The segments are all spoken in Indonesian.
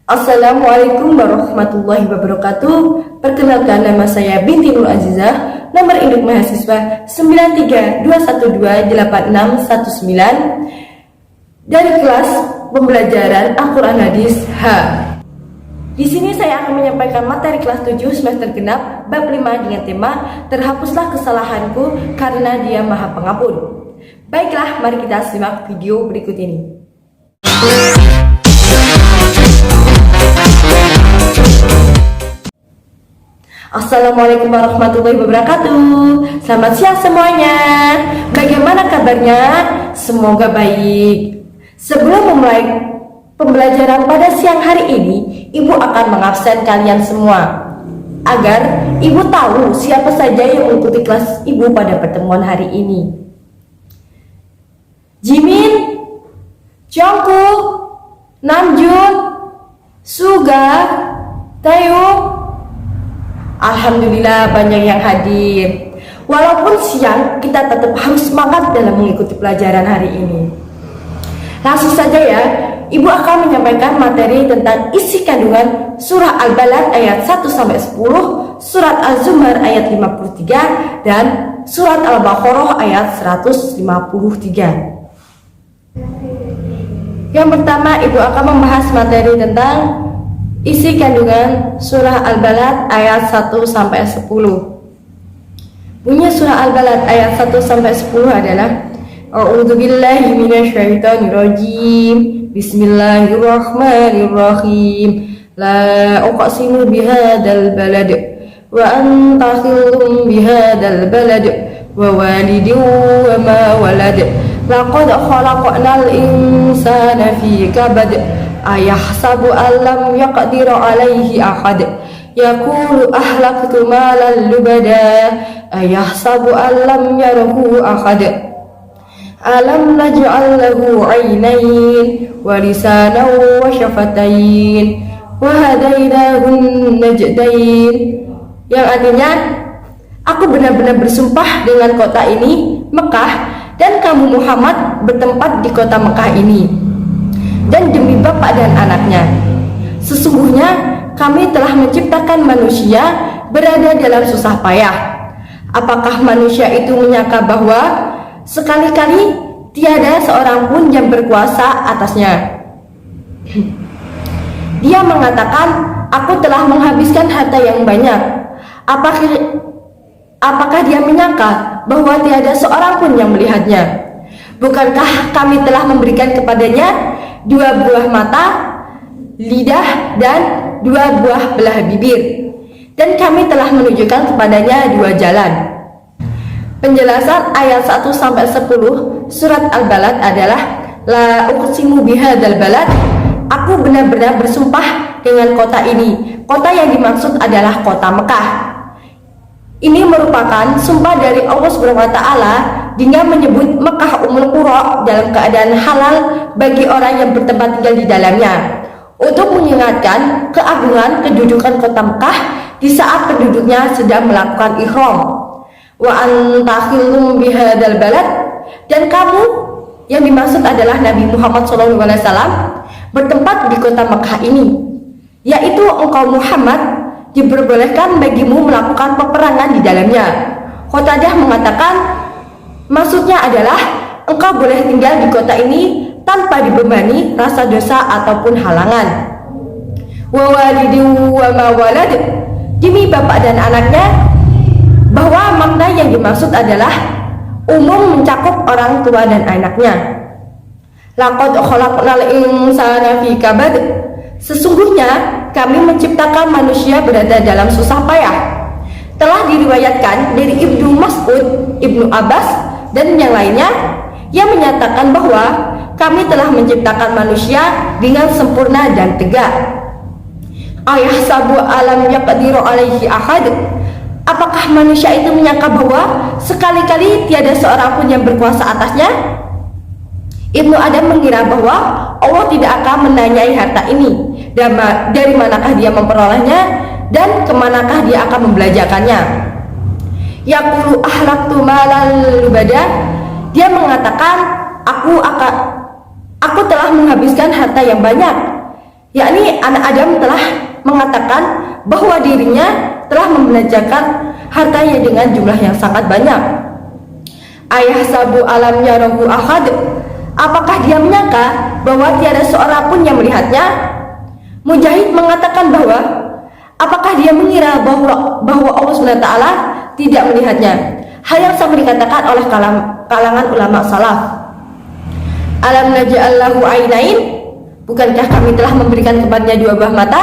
Assalamualaikum warahmatullahi wabarakatuh. Perkenalkan, nama saya Binti Nur Azizah. Nomor induk mahasiswa 932128619 dari kelas pembelajaran Al-Quran Hadis H. Di sini saya akan menyampaikan materi kelas 7 semester genap bab 5 dengan tema terhapuslah kesalahanku karena Dia Maha Pengampun. Baiklah, mari kita simak video berikut ini. Assalamualaikum warahmatullahi wabarakatuh. Selamat siang semuanya. Bagaimana kabarnya? Semoga baik. Sebelum memulai pembelajaran pada siang hari ini, Ibu akan mengabsen kalian semua agar Ibu tahu siapa saja yang mengikuti kelas Ibu pada pertemuan hari ini. Jimin, Jungkook, Namjoon, Suga, Taehyung. Alhamdulillah banyak yang hadir. Walaupun siang, kita tetap harus semangat dalam mengikuti pelajaran hari ini. Langsung saja ya, Ibu akan menyampaikan materi tentang isi kandungan surah Al-Balad ayat 1-10, surat Az-Zumar ayat 53, dan surat Al-Baqarah ayat 153. Yang pertama, Ibu akan membahas materi tentang isi kandungan surah Al-Balad ayat 1-10. Bunyi surah Al-Balad ayat 1-10 adalah A'udzubillahi minasyaitonirrajim. Bismillahirrahmanirrahim. La uqsimu bihadzal balad wa anta khillum bihadzal balad wa walidin wa ma walad. Laqad khalaqnal insana fi kabad. Ayahsabu allam yaqdiru alaihi ahad. Yaqulu ahlaktu malan lubada. Ayahsabu allam yarahu ahad. Alam naj'al lahu 'ainain wa lisanan wa syafatain wa hadainahun najdain. Yang artinya, aku benar-benar bersumpah dengan kota ini, Mekah, dan kamu Muhammad bertempat di kota Mekah ini, dan demi bapak dan anaknya, sesungguhnya kami telah menciptakan manusia berada dalam susah payah. Apakah manusia itu menyangka bahwa sekali-kali tiada seorang pun yang berkuasa atasnya? Dia mengatakan, aku telah menghabiskan harta yang banyak. Apakah dia menyangka bahwa tiada seorang pun yang melihatnya? Bukankah kami telah memberikan kepadanya 2 buah mata, lidah, dan 2 buah belah bibir, dan kami telah menunjukkan kepadanya 2 jalan. Penjelasan ayat 1-10 surat Al-Balad adalah La uqsimu bihadzal balad. Aku benar-benar bersumpah dengan kota ini. Kota yang dimaksud adalah kota Mekah. Ini merupakan sumpah dari Allah SWT dengan menyebut Mekah Ummul Qura dalam keadaan halal bagi orang yang bertempat tinggal di dalamnya, untuk mengingatkan keagungan kedudukan kota Mekah di saat penduduknya sedang melakukan ihram. Wa anta khillum bihadzal balad, dan kamu yang dimaksud adalah Nabi Muhammad SAW bertempat di kota Mekah ini, yaitu engkau Muhammad diperbolehkan bagimu melakukan peperangan di dalamnya. Qatadah mengatakan, maksudnya adalah engkau boleh tinggal di kota ini tanpa dibebani rasa dosa ataupun halangan. Wa walidin wa ma walad, demi bapak dan anaknya, bahwa makna yang dimaksud adalah umum mencakup orang tua dan anaknya. Laqad khalaqnal insana fi kabad, sesungguhnya kami menciptakan manusia berada dalam susah payah. Telah diriwayatkan dari Ibnu Mas'ud, Ibnu Abbas, dan yang lainnya yang menyatakan bahwa kami telah menciptakan manusia dengan sempurna dan tegak. Ayahsabu alam yaqdiru alaihi ahad, apakah manusia itu menyangka bahwa sekali-kali tiada seorang pun yang berkuasa atasnya? Ibnu Adam mengira bahwa Allah tidak akan menanyai harta ini, dari manakah dia memperolehnya dan kemanakah dia akan membelanjakannya. Yaqulu ahlaktu malan lubada, dia mengatakan, aku telah menghabiskan harta yang banyak. yakni anak Adam telah mengatakan bahwa dirinya telah membelanjakan hartanya dengan jumlah yang sangat banyak. Ayah sabu alam yarahu ahad, apakah dia menyangka bahwa tiada seorang pun yang melihatnya? Mujahid mengatakan bahwa apakah dia mengira bahwa Allah SWT tidak melihatnya? Hal yang sama dikatakan oleh kalangan ulama salaf. Alam naj'allahu ainain, bukankah kami telah memberikan kepadanya dua buah mata?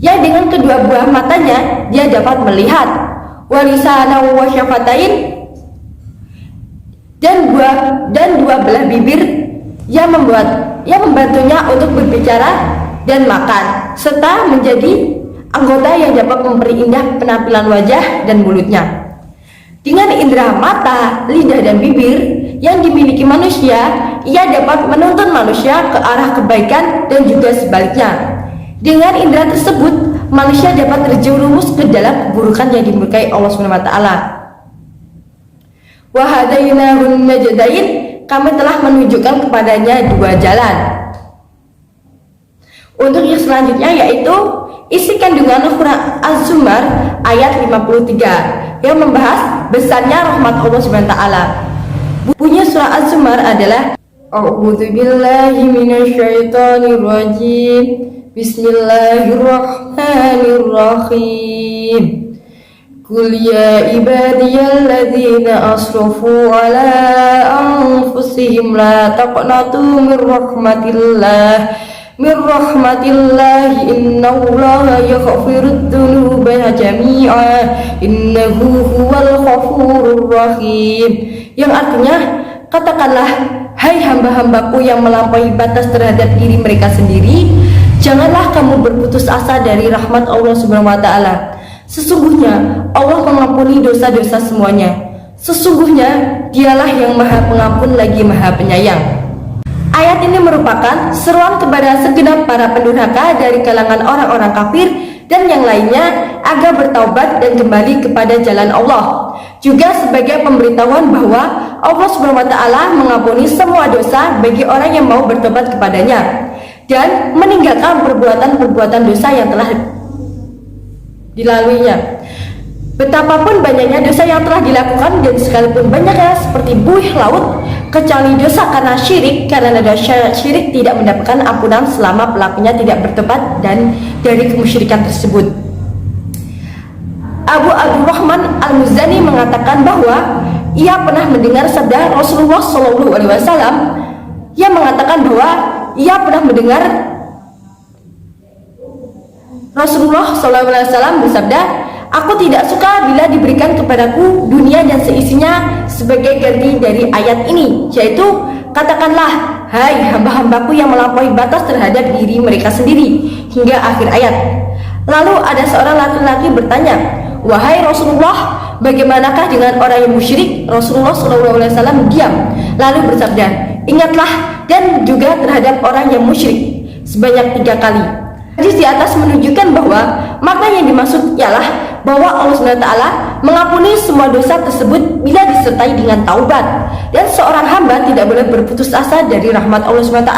Ya, dengan kedua buah matanya dia dapat melihat. Wa lisanan wa syafatain, dan dua belah bibir yang membantunya untuk berbicara dan makan, serta menjadi anggota yang dapat memperindah penampilan wajah dan mulutnya. Dengan indera mata, lidah, dan bibir yang dimiliki manusia, ia dapat menuntun manusia ke arah kebaikan dan juga sebaliknya. Dengan indera tersebut, manusia dapat terjerumus ke dalam keburukan yang dimurkai Allah SWT. Wa hadainahun najdain, kami telah menunjukkan kepadanya dua jalan. Untuk yang selanjutnya yaitu isi kandungan Quran Az-Zumar ayat 53 yang membahas besarnya rahmat Allah SWT. Bunyi surah Az-Zumar adalah A'udzubillahi minasyaitonirrajim. Bismillahirrahmanirrahim. Qul ya ibadiyalladzina asrafu ala anfusihim la taqnatu min rahmatillah innallaha yaghfirud dzunuba jami'a innahu huwal ghafurur rahim, yang artinya, katakanlah, hai hamba-hambaku yang melampaui batas terhadap diri mereka sendiri, janganlah kamu berputus asa dari rahmat Allah SWT. Sesungguhnya Allah mengampuni dosa-dosa semuanya. Sesungguhnya dialah yang maha pengampun lagi maha penyayang. Ayat ini merupakan seruan kepada segenap para pendurhaka dari kalangan orang-orang kafir dan yang lainnya agar bertaubat dan kembali kepada jalan Allah. Juga sebagai pemberitahuan bahwa Allah SWT mengampuni semua dosa bagi orang yang mau bertobat kepadanya dan meninggalkan perbuatan-perbuatan dosa yang telah dilaluinya. Betapapun banyaknya dosa yang telah dilakukan dan sekalipun banyaknya seperti buih laut, kecuali dosa karena syirik, karena dosa syirik tidak mendapatkan ampunan selama pelakunya tidak bertobat dan dari kemusyrikan tersebut. Abu Abdurrahman Al-Muzani mengatakan bahwa ia pernah mendengar sabda Rasulullah SAW yang mengatakan bahwa ia pernah mendengar Rasulullah SAW bersabda, "Aku tidak suka bila diberikan kepadaku dunia dan seisinya sebagai ganti dari ayat ini, yaitu katakanlah, hai hamba-hambaku yang melampaui batas terhadap diri mereka sendiri," hingga akhir ayat. Lalu ada seorang laki-laki bertanya, "Wahai Rasulullah, bagaimanakah dengan orang yang musyrik?" Rasulullah SAW diam, lalu bersabda, "Ingatlah dan juga terhadap orang yang musyrik," sebanyak 3 kali. Hadis di atas menunjukkan bahwa makna yang dimaksud ialah bahwa Allah SWT mengampuni semua dosa tersebut bila disertai dengan taubat, dan seorang hamba tidak boleh berputus asa dari rahmat Allah SWT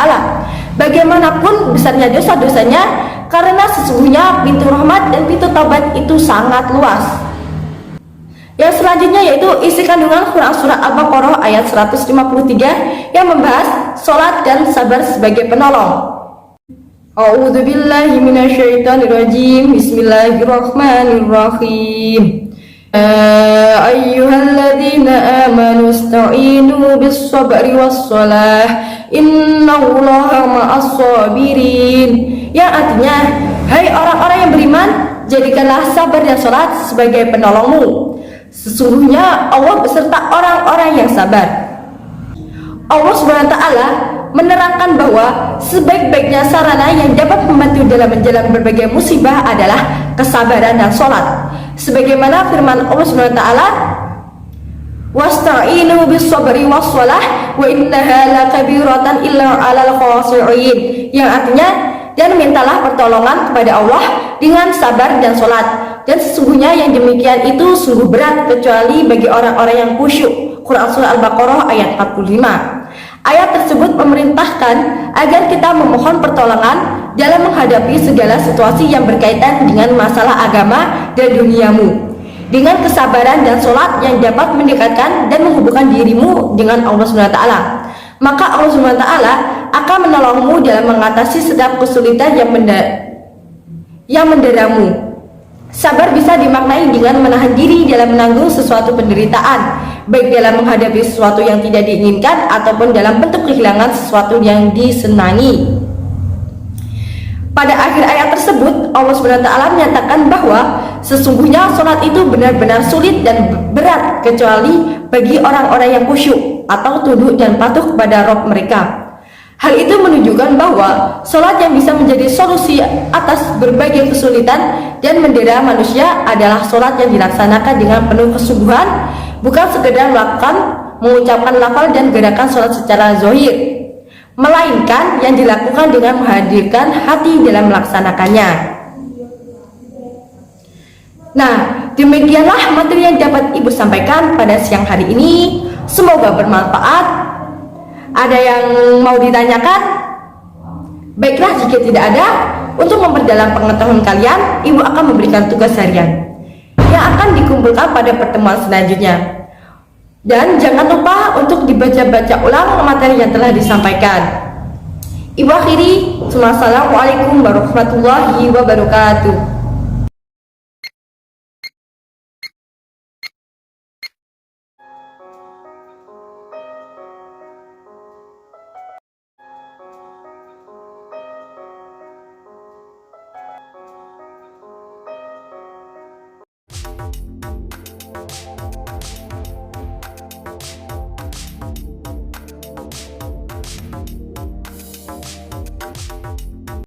bagaimanapun besarnya dosa-dosanya, karena sesungguhnya pintu rahmat dan pintu taubat itu sangat luas. Yang selanjutnya yaitu isi kandungan Quran surah Al-Baqarah ayat 153 yang membahas sholat dan sabar sebagai penolong. A'udzu billahi minasyaitonir rajim. Bismillahirrahmanirrahim. Ayyuhalladzina amanu ista'inu bis-sabri was-shalah innallaha ma'as-sabirin. Yang artinya, hai orang-orang yang beriman, jadikanlah sabar dan salat sebagai penolongmu. Sesungguhnya Allah beserta orang-orang yang sabar. Allah SWT menerangkan bahwa sebaik-baiknya sarana yang dapat membantu dalam menjalani berbagai musibah adalah kesabaran dan sholat. Sebagaimana firman Allah SWT, "Wasta'inu bis-sabri was-shalah wa innaha lakabiratan illa 'alal khashi'in," yang artinya, dan mintalah pertolongan kepada Allah dengan sabar dan sholat, dan sesungguhnya yang demikian itu sungguh berat kecuali bagi orang-orang yang khusyuk. Quran surah Al-Baqarah ayat 45. Ayat tersebut memerintahkan agar kita memohon pertolongan dalam menghadapi segala situasi yang berkaitan dengan masalah agama dan duniamu, dengan kesabaran dan sholat yang dapat mendekatkan dan menghubungkan dirimu dengan Allah SWT. Maka Allah SWT akan menolongmu dalam mengatasi setiap kesulitan yang menderamu. Sabar bisa dimaknai dengan menahan diri dalam menanggung sesuatu penderitaan, baik dalam menghadapi sesuatu yang tidak diinginkan ataupun dalam bentuk kehilangan sesuatu yang disenangi. Pada akhir ayat tersebut, Allah SWT menyatakan bahwa sesungguhnya sholat itu benar-benar sulit dan berat kecuali bagi orang-orang yang khusyuk atau tunduk dan patuh kepada Rabb mereka. Hal itu menunjukkan bahwa sholat yang bisa menjadi solusi atas berbagai kesulitan dan mendera manusia adalah sholat yang dilaksanakan dengan penuh kesungguhan, bukan sekedar mengucapkan lafal dan gerakan sholat secara zahir, melainkan yang dilakukan dengan menghadirkan hati dalam melaksanakannya. Nah, demikianlah materi yang dapat Ibu sampaikan pada siang hari ini. Semoga bermanfaat. Ada yang mau ditanyakan? Baiklah, jika tidak ada, untuk memperdalam pengetahuan kalian, Ibu akan memberikan tugas harian yang akan dikumpulkan pada pertemuan selanjutnya. Dan jangan lupa untuk dibaca-baca ulang materi yang telah disampaikan. Ibu akhiri, Assalamualaikum warahmatullahi wabarakatuh.